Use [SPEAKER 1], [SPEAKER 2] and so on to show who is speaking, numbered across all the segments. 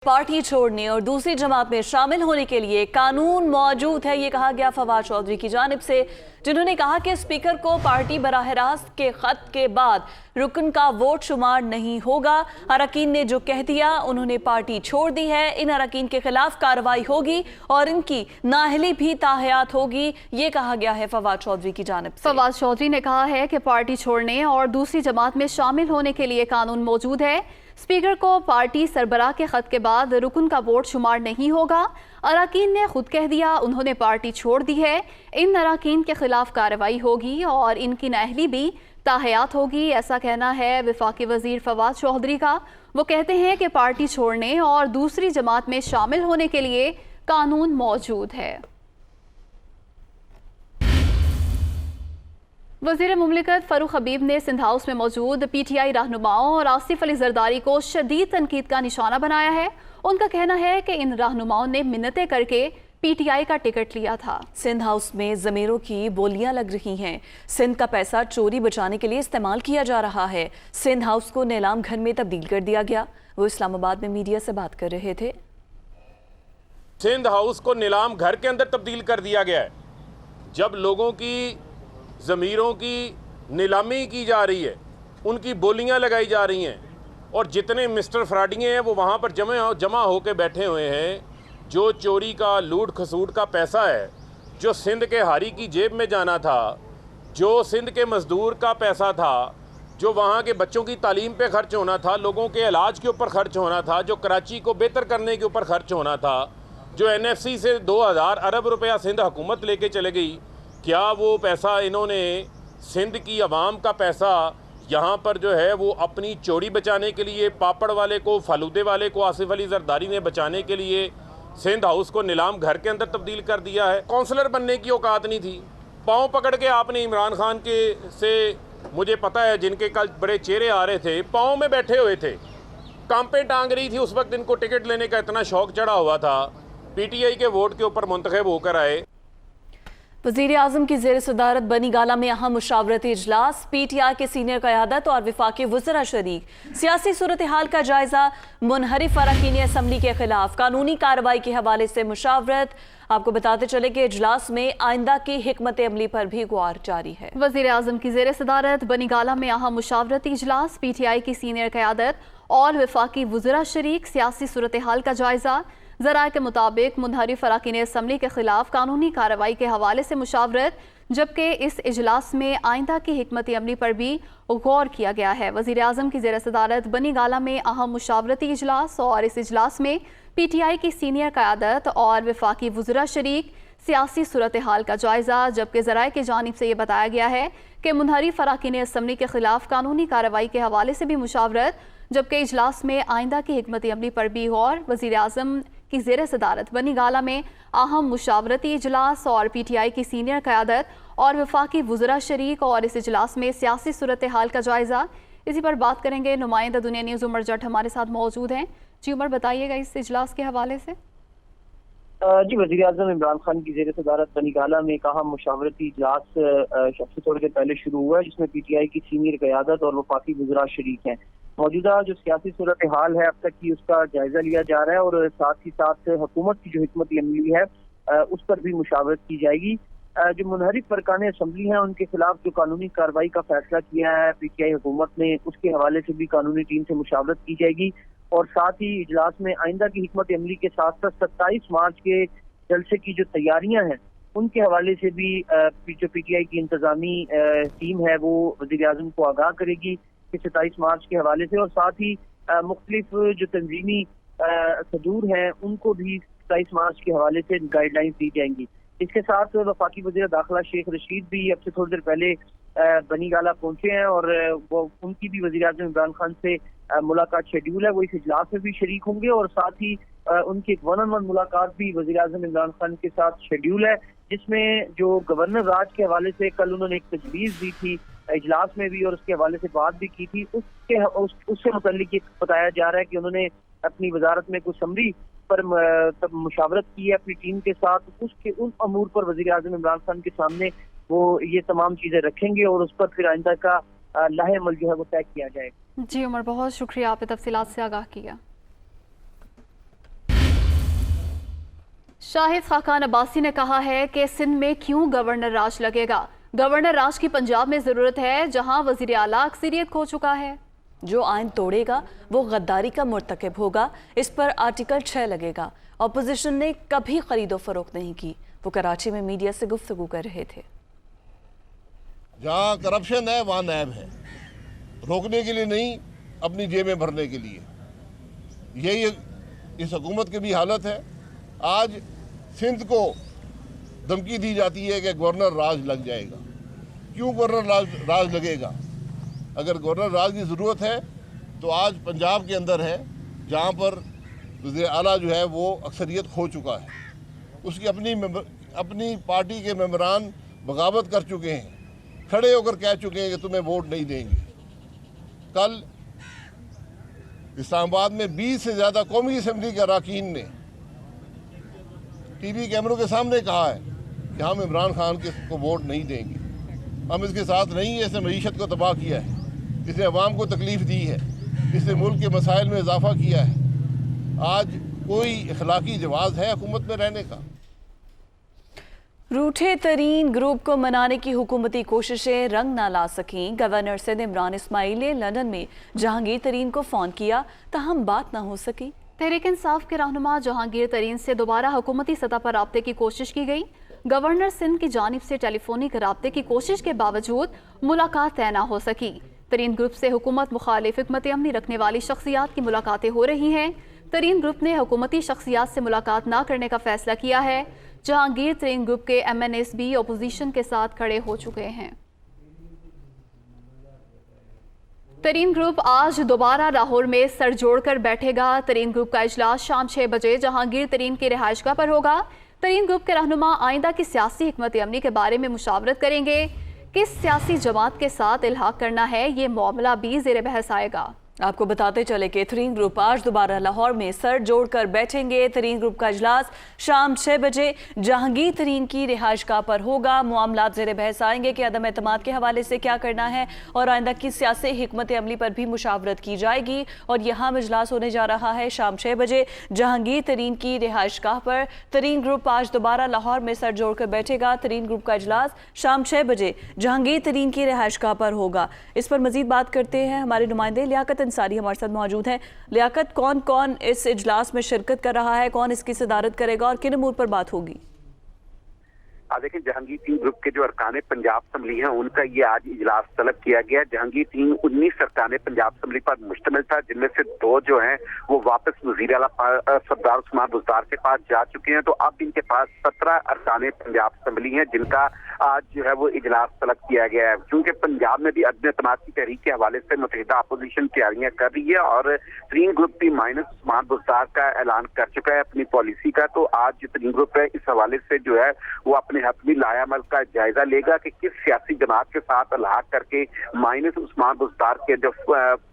[SPEAKER 1] Party छोड़ने और दूसरी जमात में शामिल होने के लिए कानून मौजूद है, ये कहा गया फवाद चौधरी की जानिब से, जिन्होंने कहा कि स्पीकर को पार्टी बराह रास्त के खत के बाद रुकन का वोट शुमार नहीं होगा। अरकान ने जो कह दिया, उन्होंने पार्टी छोड़ दी है। इन अरकान के खिलाफ कार्रवाई होगी और इनकी नाअहली भी ताहयात होगी, ये कहा गया है फवाद चौधरी की जानिब से।
[SPEAKER 2] फवाद चौधरी ने कहा है कि पार्टी छोड़ने और दूसरी जमात में शामिल होने के लिए कानून मौजूद है। स्पीकर को पार्टी सरबराह के खत के बाद रुकन का वोट शुमार नहीं होगा। अरकान ने खुद कह दिया, उन्होंने पार्टी छोड़ दी है। इन अरकान के खिलाफ कार्रवाई होगी और इनकी नाअहली भी ताहयात होगी, ऐसा कहना है वफाकी वजीर फवाद चौधरी का। वो कहते हैं कि पार्टी छोड़ने और दूसरी जमात में शामिल होने के लिए कानून मौजूद है। वज़ीर मुमलिकत फ़ारूक हबीब ने सिंध हाउस में मौजूद PTI रहनुमाओं और आसिफ अली जरदारी को शदीद तनकीद का निशाना बनाया है। उनका कहना है कि इन रहनुमाओं ने मिन्नतें करके PTI का टिकट लिया था।
[SPEAKER 1] सिंध हाउस में ज़मीरों की बोलियां लग रही हैं। सिंध का पैसा चोरी बचाने के लिए इस्तेमाल किया जा रहा है। सिंध हाउस को नीलाम घर में तब्दील कर दिया गया। वो इस्लामाबाद में मीडिया से बात कर रहे थे।
[SPEAKER 3] सिंध हाउस को नीलाम घर के अंदर तब्दील कर दिया गया है। जब लोगों की ज़मीरों की नीलामी की जा रही है, उनकी बोलियां लगाई जा रही हैं और जितने मिस्टर फ्राडिये हैं वो वहाँ पर जमा होकर बैठे हुए हैं। जो चोरी का, लूट खसूट का पैसा है, जो सिंध के हारी की जेब में जाना था, जो सिंध के मज़दूर का पैसा था, जो वहाँ के बच्चों की तालीम पे खर्च होना था, लोगों के इलाज के ऊपर खर्च होना था, जो कराची को बेहतर करने के ऊपर खर्च होना था, जो NFC से 2000 अरब रुपया सिंध हुकूमत लेके चले गई, क्या वो पैसा इन्होंने सिंध की आवाम का पैसा यहाँ पर जो है वो अपनी चोरी बचाने के लिए, पापड़ वाले को, फालूदे वाले को आसिफ अली जरदारी ने बचाने के लिए सिंध हाउस को नीलाम घर के अंदर तब्दील कर दिया है। काउंसलर बनने की औकात नहीं थी। पाँव पकड़ के आपने इमरान खान के से, मुझे पता है जिनके कल बड़े चेहरे आ रहे थे, पाँव में बैठे हुए थे, कांपे टांग रही थी। उस वक्त इनको टिकट लेने का इतना शौक चढ़ा हुआ था। PTI के वोट के ऊपर मुंतखब होकर आए।
[SPEAKER 1] वज़ीर आज़म की ज़ेर सदारत बनी गाला में अहम मुशावरती इजलास। PTI के सीनियर क़यादत और वफाकी वज़रा शरीक। सियासी सूरत हाल का जायज़ा। मुनहरिफ अरकान असम्बली के खिलाफ कानूनी कार्रवाई के हवाले से मुशावरत। आपको बताते चले कि इजलास में आइंदा की हिकमत अमली पर भी गौर जारी है।
[SPEAKER 2] वज़ीर आज़म की ज़ेर सदारत बनी गाला में अहम मुशावरती इजलास। PTI की सीनियर क़यादत और वफाकी वज़रा शरीक। सियासी सूरत हाल का जायज़ा। ज़राए के मुताबिक मुनहरिफ अरकान असम्बली के खिलाफ कानूनी कार्रवाई के हवाले से मुशावरत, जबकि इस इजलास में आइंदा की हिकमत अमली पर भी गौर किया गया है। वज़ीर आज़म की ज़ेर सदारत बनी गाला में अहम मुशावरती इजलास और इस इजलास में PTI की सीनियर क़यादत और वफाकी वज़रा शरीक। सियासी सूरत हाल का जायज़ा, जबकि ज़राए की जानिब से ये बताया गया है कि मुनहरिफ अरकान असम्बली के खिलाफ कानूनी कार्रवाई के हवाले से भी मुशावरत, जबकि इजलास में आइंदा की हिकमत अमली पर भी गौर। वज़ीर आज़म की ज़ेर सदारत बनी गाला में अहम मुशावरती इजलास और PTI की सीनियर क़यादत और वफाकी वज़रा शरीक और इस इजलास में सियासी सूरत हाल का जायज़ा। इसी पर बात करेंगे। नुमाइंदा दुनिया न्यूज़ उमर जट हमारे साथ मौजूद हैं। जी उमर, बताइएगा इस इजलास के हवाले से।
[SPEAKER 4] जी, वज़ीर आज़म इमरान खान की ज़ेर सदारत बनी गाला में एक अहम मुशावरती इजलास सबसे थोड़ी देर पहले शुरू हुआ है, जिसमें PTI की सीनियर क़यादत और वफाकी वज़रा शरीक हैं। मौजूदा जो सियासी सूरत हाल है अब तक की, उसका जायजा लिया जा रहा है और साथ ही साथ हुकूमत की जो हिकमत अमली है उस पर भी मुशावरत की जाएगी। जो मुनहरिफ अरकान असम्बली हैं, उनके खिलाफ जो कानूनी कार्रवाई का फैसला किया है PTI हुकूमत ने, उसके हवाले से भी कानूनी टीम से मुशावरत की जाएगी। और साथ ही इजलास में आइंदा की हिकमत अमली के साथ साथ 27 मार्च के जलसे की जो तैयारियां हैं, उनके हवाले से भी जो PTI की इंतजामी टीम है वो वज़ीर आज़म को आगाह करेगी 27 मार्च के हवाले से। और साथ ही मुख्तलिफ जो तंजीमी सदूर हैं, उनको भी 27 मार्च के हवाले से गाइडलाइंस दी जाएंगी। इसके साथ वफाकी वज़ीर दाखिला शेख रशीद भी अब से थोड़ी देर पहले बनी गाला पहुंचे हैं और वो उनकी भी वज़ीर आज़म इमरान खान से मुलाकात शेड्यूल है। वो इस इजलास में भी शरीक होंगे और साथ ही उनकी एक 1-on-1 मुलाकात भी वज़ीर आज़म इमरान खान के साथ शेड्यूल है, जिसमें जो गवर्नर राज के हवाले से कल उन्होंने एक तजवीज़ दी थी इजलास में भी और उसके हवाले से बात भी की थी, उससे मुतल्लिक बताया जा रहा है कि उन्होंने अपनी वजारत में कुछ समरी पर मुशावरत की है अपनी टीम के साथ। उसके उन अमूर पर वज़ीर आज़म इमरान खान के सामने वो ये तमाम चीज़ें रखेंगे और उस पर फिर आइंदा का लाहे अमल जो है वो तय किया जाएगा।
[SPEAKER 2] जी उमर, बहुत शुक्रिया, आपने तफसीलात से आगाह किया। शाहिद खाकान अब्बासी ने कहा है कि सिंध में क्यों गवर्नर राज लगेगा। गवर्नर राज की पंजाब में जरूरत है, जहां वजीर आला अक्सरियत खो चुका है।
[SPEAKER 1] जो आइन तोड़ेगा वो गद्दारी का मुर्तकिब होगा। इस पर आर्टिकल 6 लगेगा। ऑपोजिशन ने कभी खरीदो फरोख्त नहीं की। वो कराची में मीडिया से गुफ्तगू कर रहे थे।
[SPEAKER 5] जहाँ करप्शन है वहाँ नैब है, रोकने के लिए नहीं, अपनी जेबें भरने के लिए। यही इस हुकूमत की भी हालत है। आज सिंध को धमकी दी जाती है कि गवर्नर राज लग जाएगा। क्यों गवर्नर राज लगेगा? अगर गवर्नर राज की ज़रूरत है तो आज पंजाब के अंदर है, जहाँ पर वज़ीर आला जो है वो अक्सरियत खो चुका है। उसकी अपनी पार्टी के मेंबरान बगावत कर चुके हैं, खड़े होकर कह चुके हैं कि तुम्हें वोट नहीं देंगे। कल इस्लामाबाद में 20 से ज़्यादा कौमी असम्बली के अरकान ने टीवी कैमरों के सामने कहा है कि हम इमरान खान को वोट नहीं देंगे, हम इसके साथ नहीं है। इसने मईशत को तबाह किया है, इसने अवाम को तकलीफ़ दी है, इसने मुल्क के मसाइल में इजाफा किया है। आज कोई अखलाकी जवाज़ है हुकूमत में रहने का?
[SPEAKER 1] रूठे तरीन ग्रुप को मनाने की हुकूमती कोशिशें रंग ना ला सकीं। गवर्नर सिंध इमरान इस्माइल ने लंदन में जहांगीर तरीन को फ़ोन किया, ताहम बात ना हो सकी।
[SPEAKER 2] तहरीक इंसाफ के रहनुमा जहांगीर तरीन से दोबारा हुकूमती सतह पर राब्ते की कोशिश की गई। गवर्नर सिंध की जानिब से टेलीफोनिक राब्ते की कोशिश के बावजूद मुलाकात तय ना हो सकी। तरीन ग्रुप से हुकूमत मुखालिफ हिकमत अमली रखने वाली शख्सियात की मुलाकातें हो रही हैं। तरीन ग्रुप ने हुकूमती शख्सियात से मुलाकात ना करने का फैसला किया है। जहांगीर तरीन ग्रुप के MNS भी अपोजिशन के साथ खड़े हो चुके हैं। तरीन ग्रुप आज दोबारा लाहौर में सर जोड़कर बैठेगा। तरीन ग्रुप का इजलास शाम 6 बजे जहांगीर तरीन की रिहाइशगाह पर होगा। तरीन ग्रुप के रहनुमा आइंदा की सियासी हिकमत अमली के बारे में मुशावरत करेंगे। किस सियासी जमात के साथ इल्हाक करना है, ये मामला भी ज़ेर बहस आएगा।
[SPEAKER 1] आपको बताते चले कि तरीन ग्रुप आज दोबारा लाहौर में सर जोड़कर बैठेंगे। तरीन ग्रुप का इजलास शाम 6 बजे जहांगीर तरीन की रिहाइशगाह पर होगा। मामला ज़ेर बहस आएंगे कि अदम एतमाद के हवाले से क्या करना है और आइंदा की सियासी हिकमत अमली पर भी मुशावरत की जाएगी। और यहाँ इजलास होने जा रहा है शाम 6 बजे जहांगीर तरीन की रिहाइशगाह पर। तरीन ग्रुप आज दोबारा लाहौर में सर जोड़कर बैठेगा। तरीन ग्रुप का इजलास शाम 6 बजे जहांगीर तरीन की रिहाइशगाह पर होगा। इस पर मजीद बात करते हैं हमारे नुमाइंदे लियाकत अंसारी हमारे साथ मौजूद हैं। लियाकत, कौन कौन इस इजलास में शिरकत कर रहा है, कौन इसकी सदारत करेगा और किन अमूर पर बात होगी?
[SPEAKER 6] देखिए, जहांगीर तरीन ग्रुप के जो अरकान पंजाब असम्बली हैं उनका ये आज इजलास तलब किया गया। जहांगीर तरीन 19 अरकान पंजाब असम्बली पर मुश्तमिल था, जिनमें से 2 जो हैं वो वापस वज़ीर आला सरदार उस्मान बुज़दार के पास जा चुके हैं। तो अब इनके पास 17 अरकान पंजाब असम्बली हैं, जिनका आज जो है वो इजलास तलब किया गया है। क्योंकि पंजाब में भी अदम एतमाद की तहरीक के हवाले से मुतहिदा अपोजिशन तैयारियां कर रही है और तरीन ग्रुप भी माइनस उस्मान बुज़दार का ऐलान कर चुका है अपनी पॉलिसी का। तो आज जो तरीन ग्रुप है इस हवाले से जो है वो अपने हतमी लायामल का जायजा लेगा कि किस सियासी जमात के साथ अलहाक करके माइनस उस्मान बुज़दार के जो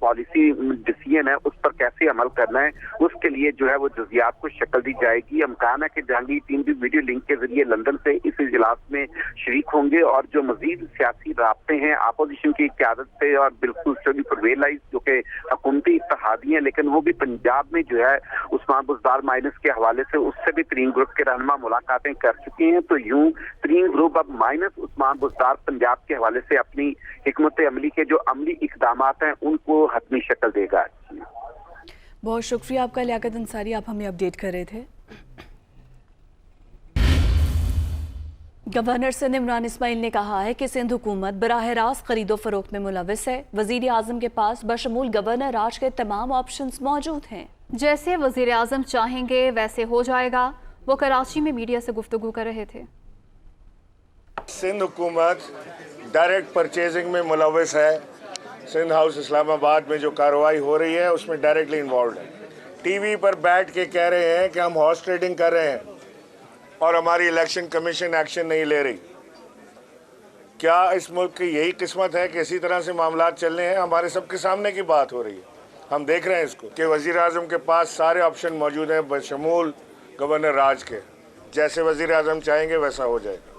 [SPEAKER 6] पॉलिसी डिसीजन है उस पर कैसे अमल करना है, उसके लिए जो है वो जुज़ियात को शक्ल दी जाएगी। इम्कान है कि जहांगीर तरीन भी वीडियो लिंक के जरिए लंदन से इस इजलास में शरीक होंगे और जो मजीद सियासी राब्ते हैं अपोजिशन की क़यादत से और बिल्कुल स्टडी परवेज लाई जो कि हुकूमती इत्तेहादी हैं, लेकिन वो भी पंजाब में जो है उस्मान बुज़दार माइनस के हवाले से उससे भी तरीन ग्रुप के रहनुमा मुलाकातें कर चुके हैं। तो यूं तरीन ग्रुप अब माइनस उस्मान बुज़दार पंजाब के हवाले से अपनी हिकमत अमली के जो अमली इक़दामात हैं उनको हतमी शक्ल देगा।
[SPEAKER 1] बहुत शुक्रिया आपका लियाकत अंसारी, आप हमें अपडेट कर रहे थे। गवर्नर सिंध इमरान इस्माइल ने कहा है कि सिंध हुकूमत बराह रास्त खरीदो फरोख्त में मुलविस है। वजीर आजम के पास बशमूल गवर्नर राज के तमाम ऑप्शंस मौजूद हैं।
[SPEAKER 2] जैसे वजीर आजम चाहेंगे वैसे हो जाएगा। वो कराची में मीडिया से गुफ्तगू कर रहे थे।
[SPEAKER 7] सिंध हुकूमत डायरेक्ट परचेजिंग में मुलविस है। सिंध हाउस इस्लामाबाद में जो कार्रवाई हो रही है उसमें डायरेक्टली इन्वॉल्व है। टीवी पर बैठ के कह रहे हैं कि हम हॉर्स ट्रेडिंग कर रहे हैं और हमारी इलेक्शन कमीशन एक्शन नहीं ले रही। क्या इस मुल्क की यही किस्मत है कि इसी तरह से मामलात चल रहे हैं? हमारे सबके सामने की बात हो रही है, हम देख रहे हैं इसको कि वज़ीर आज़म के पास सारे ऑप्शन मौजूद हैं बशमूल गवर्नर राज के। जैसे वज़ीर आज़म चाहेंगे वैसा हो जाएगा।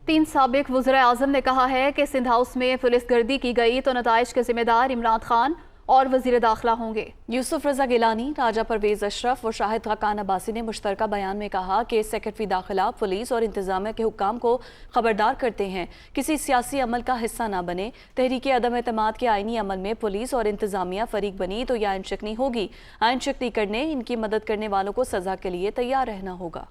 [SPEAKER 2] 3 साबिक वज़ीर आज़म ने कहा है कि सिंध हाउस में पुलिस गर्दी की गई तो नताइज के जिम्मेदार इमरान खान और वजीर दाखिला होंगे।
[SPEAKER 1] यूसुफ रजा गिलानी, राजा परवेज अशरफ और शाहिद खाकान अब्बासी ने मुश्तरका बयान में कहा कि सेक्रेटरी दाखिला पुलिस और इंतजामिया के हुक्काम को खबरदार करते हैं किसी सियासी अमल का हिस्सा ना बने। तहरीक अदम एतमाद के आईनी अमल में पुलिस और इंतजामिया फरीक बनी तो यह आइन शिकनी होगी। आइन शिकनी करने, इनकी मदद करने वालों को सजा के लिए तैयार रहना होगा।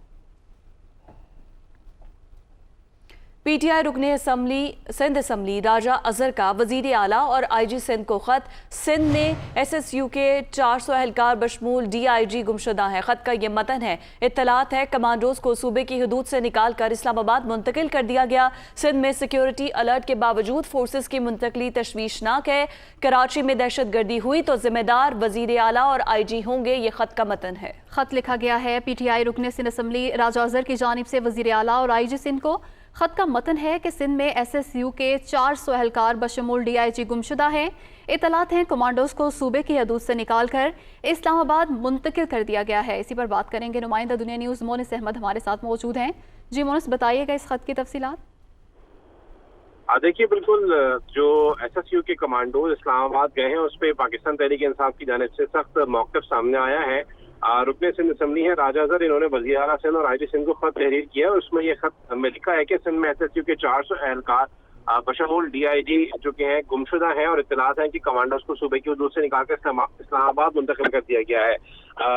[SPEAKER 1] पीटीआई रुकने सिंध असम्बली राजा अजहर का वजीर आला और आईजी सिंध को खत। सिंध में एसएसयू के 400 एहलकार बशमूल डीआईजी गुमशुदा हैं। खत का ये मतन है, इत्तलात है कमांडोज को सूबे की हदूद से निकाल कर इस्लामाबाद मुंतकिल कर दिया गया। सिंध में सिक्योरिटी अलर्ट के बावजूद फोर्सेस की मुंतकली तशवीशनाक है। कराची में दहशत गर्दी हुई तो जिम्मेदार वजीर आला और आईजी होंगे, ये खत का मतन है।
[SPEAKER 2] खत लिखा गया है पीटीआई रुकने सिंध असम्बली राजा अजहर की जानिब से वजीर आला और आईजी सिंध को। खत का मतन है कि सिंध में एसएसयू के 400 एहलकार बशमूल डीआईजी गुमशुदा हैं। इतलात हैं कमांडोज को सूबे की हदूद से निकाल कर इस्लामाबाद मुंतकिल कर दिया गया है। इसी पर बात करेंगे, नुमाइंदा दुनिया न्यूज़ मोनिस अहमद हमारे साथ मौजूद हैं। जी मोनिस, बताइएगा इस खत की तफसीलात।
[SPEAKER 8] देखिए, बिल्कुल जो एसएसयू के कमांडोज इस्लामाबाद गए हैं उस पर पाकिस्तान तहरीक इंसाफ की जानिब से सख्त मौक़िफ़ सामने आया है। रुकने सिंध असम्बली है राजा अजहर, इन्होंने वज़ीर आला सिंध और आईजी सिंध को खत तहरीर किया। उसमें यह खत में लिखा है कि सिंध में एसएसयू के 400 एहलकार बशमूल डीआईजी जो कि हैं गुमशुदा हैं और इत्तलात हैं कि कमांडोज को सूबे की हदूद से निकाल कर इस्लामाबाद मुंतकिल कर दिया गया है।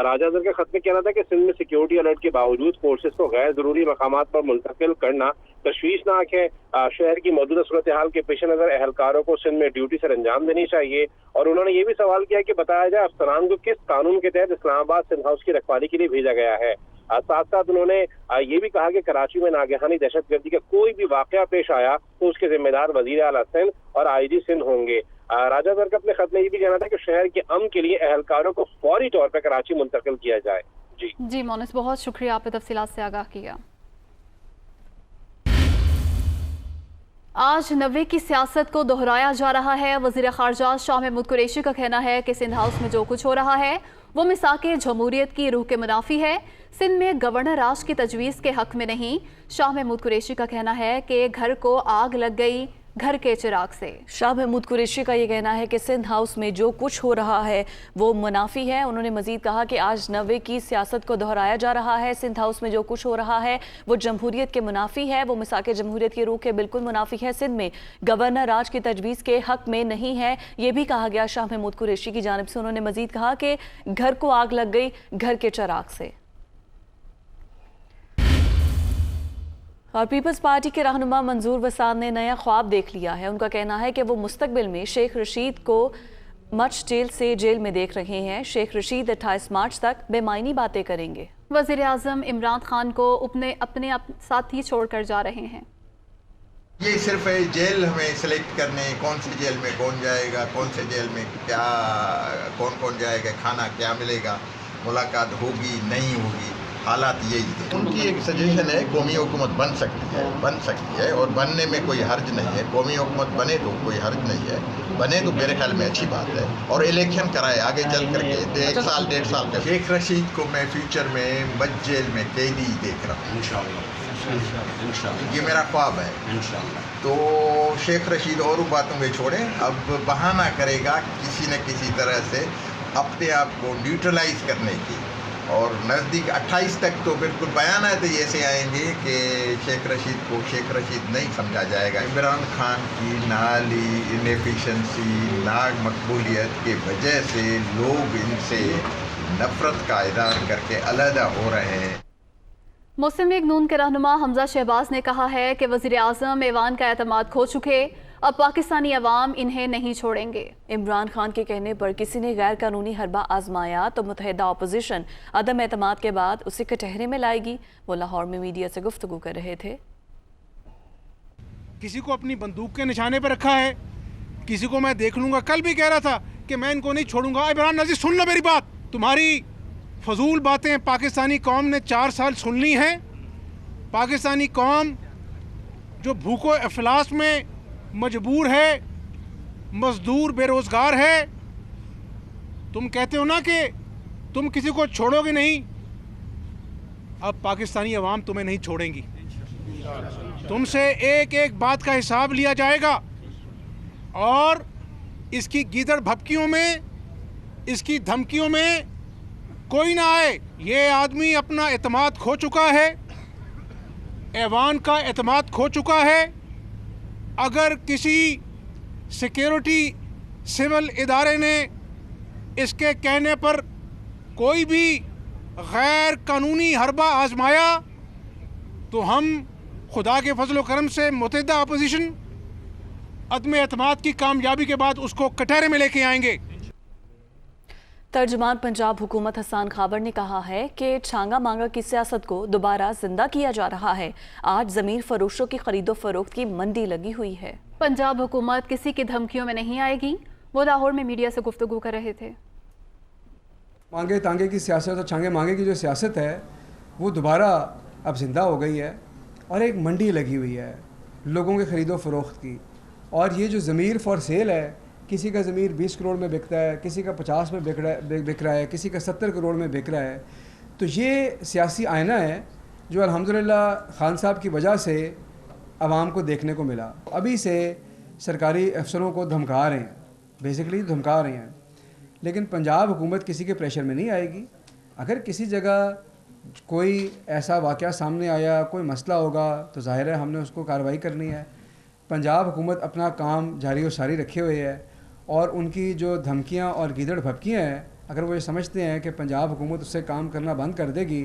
[SPEAKER 8] राजा अजहर के खत में कहना था कि सिंध में सिक्योरिटी अलर्ट के बावजूद फोर्सेस को गैर जरूरी मकामात पर मुंतकिल करना तशवीशनाक है। शहर की मौजूदा सूरत हाल के पेश नज़र एहलकारों को सिंध में ड्यूटी सर अंजाम देनी चाहिए। और उन्होंने ये भी सवाल किया कि बताया जाए अफसरान को किस कानून के तहत इस्लामाबाद सिंध हाउस की रखवाली के लिए भेजा गया है। साथ साथ उन्होंने ये भी कहा कि कराची में नागहानी दहशतगर्दी का कोई भी वाकया पेश आया तो उसके जिम्मेदार वजीर आला सिंध और आईजी सिंध होंगे। राजा अजहर का अपने खत में ये भी कहना था कि शहर के अमन के लिए एहलकारों को फौरी तौर पर कराची मुंतकिल किया जाए। जी
[SPEAKER 2] मोनिस, बहुत शुक्रिया, आपने तफसीलात से आगाह किया। आज नवे की सियासत को दोहराया जा रहा है। वज़ीर ख़ारजा शाह महमूद कुरैशी का कहना है कि सिंध हाउस में जो कुछ हो रहा है वो मिसाके जमहूरियत की रूह के मुनाफी है। सिंध में गवर्नर राज की तजवीज़ के हक में नहीं। शाह महमूद कुरैशी का कहना है कि घर को आग लग गई घर के चिराग से।
[SPEAKER 1] शाह महमूद कुरैशी का ये कहना है कि सिंध हाउस में जो कुछ हो रहा है वो मुनाफी है। उन्होंने मजीद कहा कि आज नवे की सियासत को दोहराया जा रहा है। सिंध हाउस में जो कुछ हो रहा है वो जमहूरियत के मुनाफी है, वो मिसाके जमहूरियत की रूह के बिल्कुल मुनाफी है। सिंध में गवर्नर राज की तजवीज़ के हक में नहीं है, ये भी कहा गया शाह महमूद कुरैशी की जानिब से। उन्होंने मजीद कहा कि घर को आग लग गई घर के चिराग से। और पीपल्स पार्टी के रहनुमा मंजूर वसाद ने नया ख्वाब देख लिया है। उनका कहना है कि वो मुस्तकबिल में शेख रशीद को मच जेल से जेल में देख रहे हैं। शेख रशीद 28 मार्च तक बेमायनी बातें करेंगे।
[SPEAKER 2] वज़ीर आज़म इमरान खान को अपने साथ ही छोड़कर जा रहे हैं।
[SPEAKER 9] ये सिर्फ जेल हमें सिलेक्ट करने, कौन सी जेल में कौन जाएगा, कौन से जेल में क्या कौन जाएगा, खाना क्या मिलेगा, मुलाकात होगी नहीं होगी, हालात यही है। उनकी एक सजेशन है कौमी हुकूमत बन सकती है और बनने में कोई हर्ज नहीं है। कौमी हुकूमत बने तो कोई हर्ज नहीं है, बने तो मेरे ख्याल में अच्छी बात है। और इलेक्शन कराए आगे चल करके 1 साल 1.5 साल का। शेख रशीद को मैं फ्यूचर में मच जेल में कैदी देख रहा हूँ इंशाअल्लाह। ये मेरा ख्वाब है तो शेख रशीद और बातों में छोड़े, अब बहाना करेगा किसी न किसी तरह से अपने आप को न्यूट्रलाइज करने की। और नज़दीक 28 तक तो बिल्कुल बयानात ऐसे आएंगे कि शेख रशीद को शेख रशीद नहीं समझा जाएगा। इमरान खान की नाली इनएफिशिएंसी, नाग मकबूलियत की वजह से लोग इनसे नफरत का इज़हार करके अलहदा हो रहे हैं।
[SPEAKER 2] मुस्लिम लीग नून के रहनुमा हमजा शहबाज ने कहा है कि वज़ीर आज़म ऐवान का एतमाद खो चुके, अब पाकिस्तानी अवाम इन्हें नहीं छोड़ेंगे।
[SPEAKER 1] इमरान खान के कहने पर किसी ने गैर कानूनी हरबा आजमाया तो मुत्तहिदा अपोजिशन अदम एतमाद के बाद उसे कटहरे में लाएगी। वो लाहौर में मीडिया से गुफ्तगू कर रहे थे।
[SPEAKER 10] किसी को अपनी बंदूक के निशाने पर रखा है, किसी को मैं देख लूंगा। कल भी कह रहा था कि मैं इनको नहीं छोड़ूंगा। इमरान नज़ीर सुन लो मेरी बात, तुम्हारी फजूल बातें पाकिस्तानी कौम ने 4 साल सुन ली हैं। पाकिस्तानी कौम जो भूखो अफलास में मजबूर है, मजदूर बेरोजगार है। तुम कहते हो ना कि तुम किसी को छोड़ोगे नहीं, अब पाकिस्तानी अवाम तुम्हें नहीं छोड़ेंगी। तुमसे एक एक बात का हिसाब लिया जाएगा और इसकी गीदड़ भपकियों में इसकी धमकियों में कोई ना आए। ये आदमी अपना एतमाद खो चुका है, ऐवान का एतमाद खो चुका है। अगर किसी सिक्योरिटी सिविल इदारे ने इसके कहने पर कोई भी गैर कानूनी हरबा आजमाया तो हम खुदा के फजल करम से मुतहदा अपोजिशन अदम एतमाद की कामयाबी के बाद उसको कटहरे में लेके आएंगे।
[SPEAKER 1] तर्जुमान पंजाब हुकूमत हसन खाबर ने कहा है कि छांगा मांगा की सियासत को दोबारा जिंदा किया जा रहा है। आज ज़मीर फरोशों की खरीदो फरोख्त की मंडी लगी हुई है।
[SPEAKER 2] पंजाब हुकूमत किसी की धमकियों में नहीं आएगी। वो लाहौर में मीडिया से गुफ्तगू कर रहे थे।
[SPEAKER 11] मांगे तांगे की सियासत और छांगे मांगे की जो सियासत है वो दोबारा अब जिंदा हो गई है और एक मंडी लगी हुई है लोगों के ख़रीदो फरोख्त की। और ये जो ज़मीर फॉर सेल है, किसी का ज़मीर 20 करोड़ में बिकता है, किसी का 50 में बिक रहा है, किसी का 70 करोड़ में बिक रहा है। तो ये सियासी आईना है जो अल्हम्दुलिल्लाह खान साहब की वजह से आवाम को देखने को मिला। अभी से सरकारी अफसरों को धमका रहे हैं, बेसिकली धमका रहे हैं, लेकिन पंजाब हुकूमत किसी के प्रेशर में नहीं आएगी। अगर किसी जगह कोई ऐसा वाक़या सामने आया, कोई मसला होगा तो ज़ाहिर है हमने उसको कार्रवाई करनी है। पंजाब हुकूमत अपना काम जारी और सारी रखे हुए है और उनकी जो धमकियां और गीदड़ भपकियां हैं, अगर वो ये समझते हैं कि पंजाब हुकूमत उससे काम करना बंद कर देगी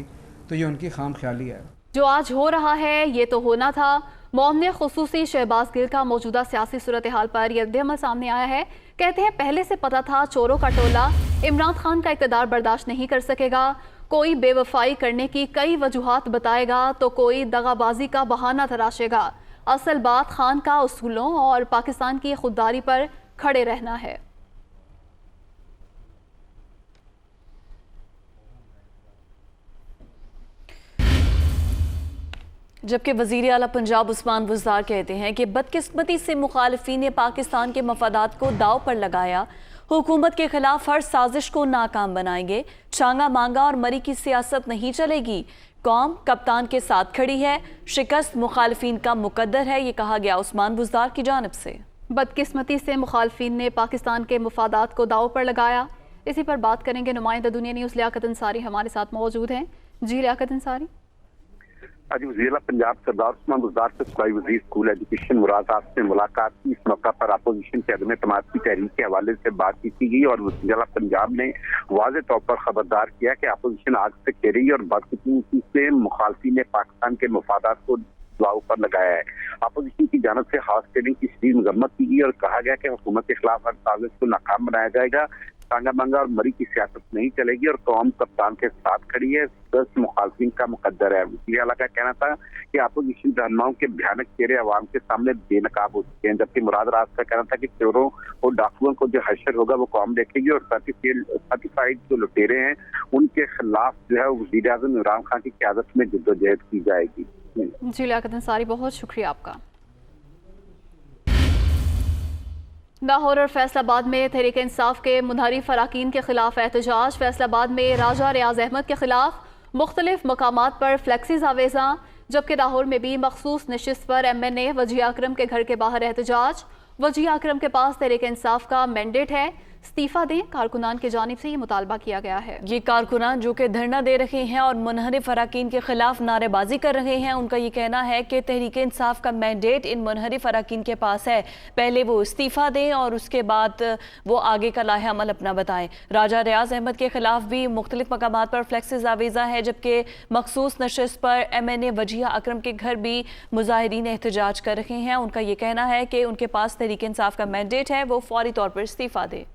[SPEAKER 11] तो ये उनकी खाम ख्याली है। जो आज हो रहा है ये तो होना था। मोमने खुसूसी शहबाज गिल का मौजूदा सियासी सूरत हाल पर यद्दअमल सामने आया है। कहते हैं पहले से पता था चोरों का टोला इमरान खान का इक़्तिदार बर्दाश्त नहीं कर सकेगा। कोई बेवफाई करने की कई वजूहात बताएगा तो कोई दगाबाजी का बहाना तराशेगा। असल बात खान का उसूलों और पाकिस्तान की खुददारी पर खड़े रहना है।
[SPEAKER 1] जबकि वज़ीर आला पंजाब उस्मान बुज़दार कहते हैं कि बदकिस्मती से मुखालिफिन ने पाकिस्तान के मफादात को दाव पर लगाया। हुकूमत के खिलाफ हर साजिश को नाकाम बनाएंगे। छांगा मांगा और मरी की सियासत नहीं चलेगी। कौम कप्तान के साथ खड़ी है। शिकस्त मुखालिफिन का मुकद्दर है, ये कहा गया उस्मान बुज़दार की जानिब से। बदकिस्मती से मुखालिफिन ने पाकिस्तान के मफादात को दाव पर लगाया। इसी पर बात करेंगे। नुमाइंदा दुनिया न्यूज़ लियाकत अंसारी हमारे साथ मौजूद हैं। जी लियाकत अंसारी।
[SPEAKER 6] आज वज़ीर पंजाब सरदार उस्मान बुज़दार से सूबाई वज़ीर स्कूल एजुकेशन मुराद आसिफ से मुलाकात की। इस मौका पर अपोजिशन के अदम एतमाद की तहरीक के हवाले से बातचीत की गई और वज़ीर पंजाब ने वाज़े तौर पर खबरदार किया कि अपोजिशन आग से घेरी और बदकिस्मती से मुखालिफिन ने पाकिस्तान के मफादात को दाव पर लगाया है। अपोजिशन की जानिब से हाउस ट्रेडिंग की शदीद मजम्मत की गई और कहा गया कि हुकूमत के खिलाफ हर साजिश को नाकाम बनाया जाएगा। छांगा मांगा और मरी की सियासत नहीं चलेगी और कौम कप्तान के साथ खड़ी है। मुखालिफिन का मुकद्दर है। वज़ीर आला का कहना था कि अपोजिशन रहनुमाओं के भयानक चेहरे अवाम के सामने बेनकाब हो चुके हैं, जबकि मुराद राज का कहना था कि चोरों और डाकुओं को जो हशर होगा वो कौम देखेगी और सर्टिफाइड जो लुटेरे हैं उनके खिलाफ जो है वज़ीर आज़म इमरान खान की क़यादत में जद्दोजहद की जाएगी।
[SPEAKER 2] जी लियाकत अंसारी, बहुत शुक्रिया आपका। लाहौर और फैसलाबाद में तहरीक इंसाफ के मुनहरिफ अरकान के खिलाफ एहतजाज। फैसलाबाद में राजा रियाज अहमद के खिलाफ मुख्तलिफ मकामात पर फ्लैक्सीज आवेजा, जबकि लाहौर में भी मखसूस नशिस्त पर MNA वजीह अकरम के घर के बाहर एहतजाज। वजीह अकरम के पास तहरीक इंसाफ का मैंडेट है, इस्तीफा दें। कारकुनान की जानिब से ये मुतालबा किया गया है। ये कारकुनान जो कि धरना दे रहे हैं और मुनहरिफ अरकान के खिलाफ नारेबाजी कर रहे हैं, उनका ये कहना है कि तहरीक इंसाफ का मैंडेट इन मुनहरिफ अरकान के पास है। पहले वो इस्तीफा दें और उसके बाद वो आगे का लाहे अमल अपना बताएं। राजा रियाज अहमद के खिलाफ भी मुख्तलिफ मकामात पर फ्लैक्सेस आवेजा है, जबकि मखसूस नशिस्त पर MNA वजीह अकरम के घर भी मुजाहिरीन एहतजाज कर रहे हैं। उनका ये कहना है कि उनके पास तहरीक इंसाफ का मैंडेट है, वो फौरी तौर पर इस्तीफा दे।